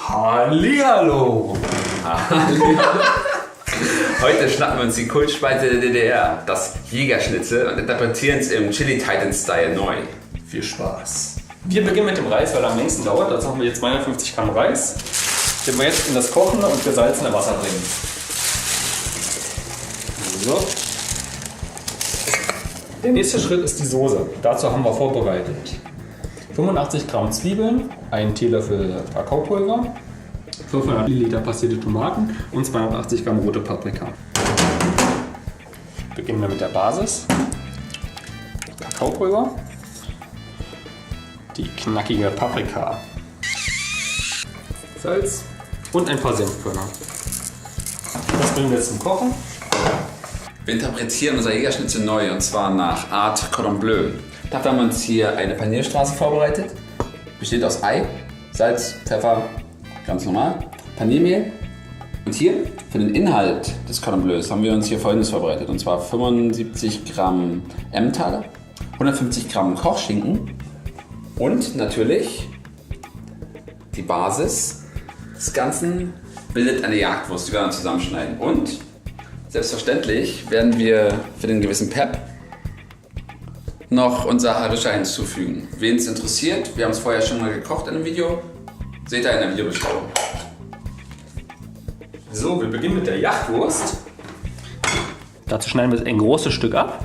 Hallihallo! Heute schnappen wir uns die Kultspeise der DDR, das Jägerschnitzel, und interpretieren es im Chili Titan-Style neu. Viel Spaß! Wir beginnen mit dem Reis, weil er am längsten dauert. Dazu haben wir jetzt 250 Gramm Reis. Den wir jetzt in das kochende und gesalzene Wasser bringen. So. Der nächste Schritt ist die Soße. Dazu haben wir vorbereitet 85 Gramm Zwiebeln, 1 Teelöffel Kakaopulver, 500 Milliliter passierte Tomaten und 280 Gramm rote Paprika. Beginnen wir mit der Basis. Kakaopulver, die knackige Paprika, Salz und ein paar Senfkörner. Das bringen wir jetzt zum Kochen. Wir interpretieren unser Jägerschnitzel neu, und zwar nach Art Cordon Bleu. Dafür haben wir uns hier eine Panierstraße vorbereitet. Besteht aus Ei, Salz, Pfeffer, ganz normal, Paniermehl. Und hier für den Inhalt des Cordon Bleus haben wir uns hier Folgendes vorbereitet. Und zwar 75 Gramm Emmentaler, 150 Gramm Kochschinken und natürlich die Basis des Ganzen bildet eine Jagdwurst, die wir dann zusammenschneiden. Und selbstverständlich werden wir für den gewissen Pep noch unser Harischer hinzufügen. Wen es interessiert, wir haben es vorher schon mal gekocht in einem Video, seht ihr in der Videobeschreibung. So, wir beginnen mit der Jagdwurst. Dazu schneiden wir ein großes Stück ab.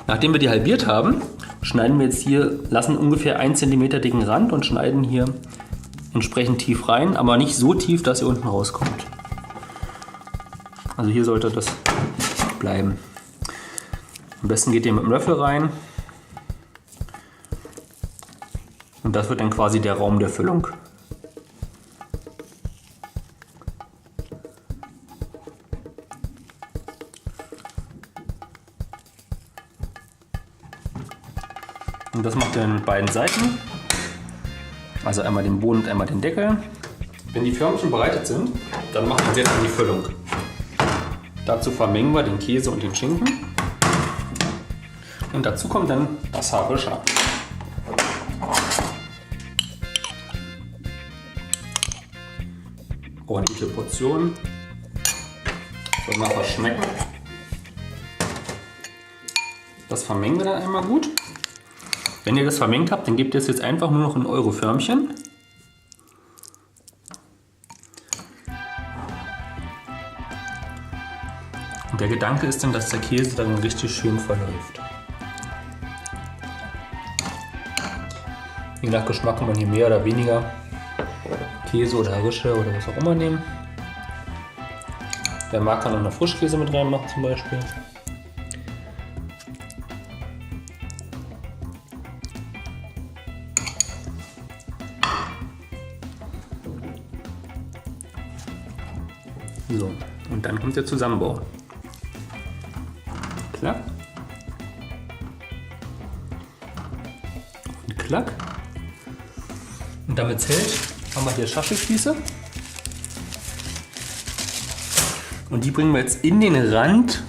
Nachdem wir die halbiert haben, schneiden wir jetzt hier, lassen ungefähr 1 cm dicken Rand und schneiden hier entsprechend tief rein, aber nicht so tief, dass ihr unten rauskommt. Also hier sollte das bleiben. Am besten geht ihr mit dem Löffel rein. Und das wird dann quasi der Raum der Füllung. Und das macht ihr dann mit beiden Seiten. Also einmal den Boden und einmal den Deckel. Wenn die Förmchen bereitet sind, dann machen wir jetzt in die Füllung. Dazu vermengen wir den Käse und den Schinken. Und dazu kommt dann das Harischer. Ordentliche Portionen. Soll man verschmecken. Das vermengen wir dann einmal gut. Wenn ihr das vermengt habt, dann gebt ihr es jetzt einfach nur noch in eure Förmchen. Und der Gedanke ist dann, dass der Käse dann richtig schön verläuft. Je nach Geschmack kann man hier mehr oder weniger Käse oder Harische oder was auch immer nehmen. Wer mag, kann auch noch Frischkäse mit reinmachen zum Beispiel. So, und dann kommt der Zusammenbau. Klack. Und klack. Und damit es hält, haben wir hier Schaschlikspieße. Und die bringen wir jetzt in den Rand,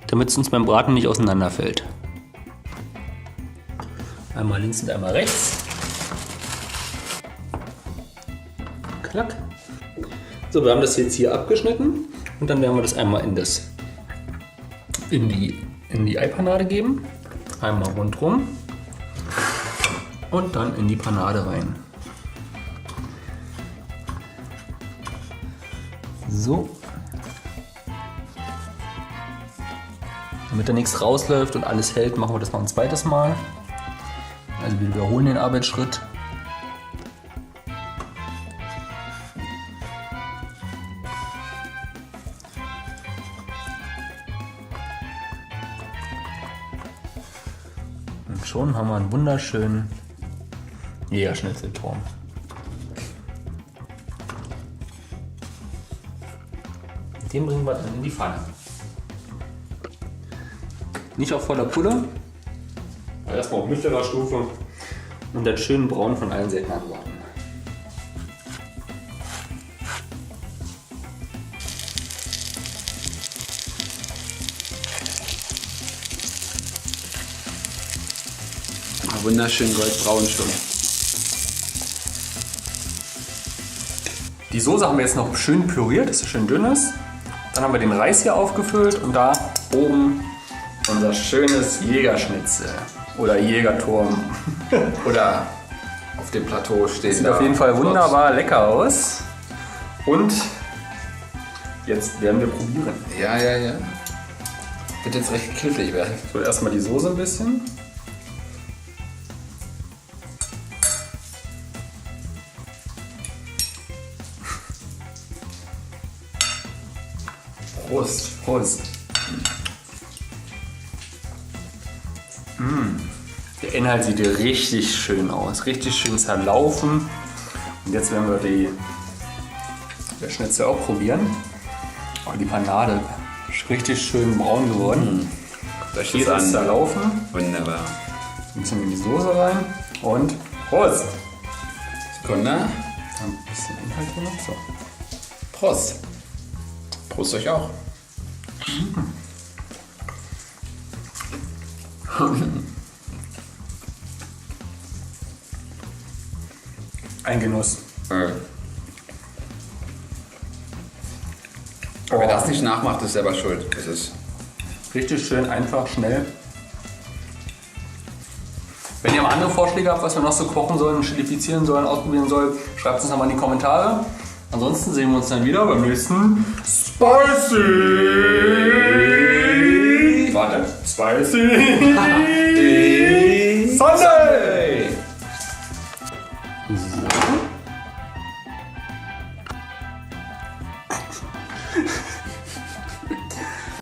damit es uns beim Braten nicht auseinanderfällt. Einmal links und einmal rechts. Klack. So, wir haben das jetzt hier abgeschnitten und dann werden wir das einmal in die Eipanade geben. Einmal rundherum und dann in die Panade rein. So. Damit da nichts rausläuft und alles hält, machen wir das noch ein zweites Mal. Also wir wiederholen den Arbeitsschritt. Und schon haben wir einen wunderschönen Jägerschnitzelturm. Den bringen wir dann in die Pfanne. Nicht auf voller Pulle, aber erstmal auf mittlerer Stufe und dann schön braun von allen Seiten anbraten. wunderschön goldbraun schon. Die Soße haben wir jetzt noch schön püriert, dass es schön dünn ist. Dann haben wir den Reis hier aufgefüllt und da oben unser schönes Jägerschnitzel oder Jägerturm. Oder auf dem Plateau steht. Sieht auf jeden Fall wunderbar lecker aus. Und jetzt werden wir probieren. Ja. Wird jetzt recht knifflig werden. So, erstmal die Soße ein bisschen. Prost. Prost. Der Inhalt sieht richtig schön aus. Richtig schön zerlaufen. Und jetzt werden wir der Schnitzel auch probieren. Oh, die Panade ist richtig schön braun geworden. Das Hier ist zerlaufen. Wunderbar. Ein bisschen in die Soße rein. Und Prost. Sekunde. Ein bisschen Inhalt hier noch. So. Prost. Prost euch auch. Ein Genuss. Wer das nicht nachmacht, ist selber schuld. Das ist Richtig schön, einfach, schnell. Wenn ihr mal andere Vorschläge habt, was wir noch so kochen sollen, chilifizieren sollen, ausprobieren sollen, schreibt es uns nochmal in die Kommentare. Ansonsten sehen wir uns dann wieder beim nächsten Spicy! Warte. Spicy! Sunday!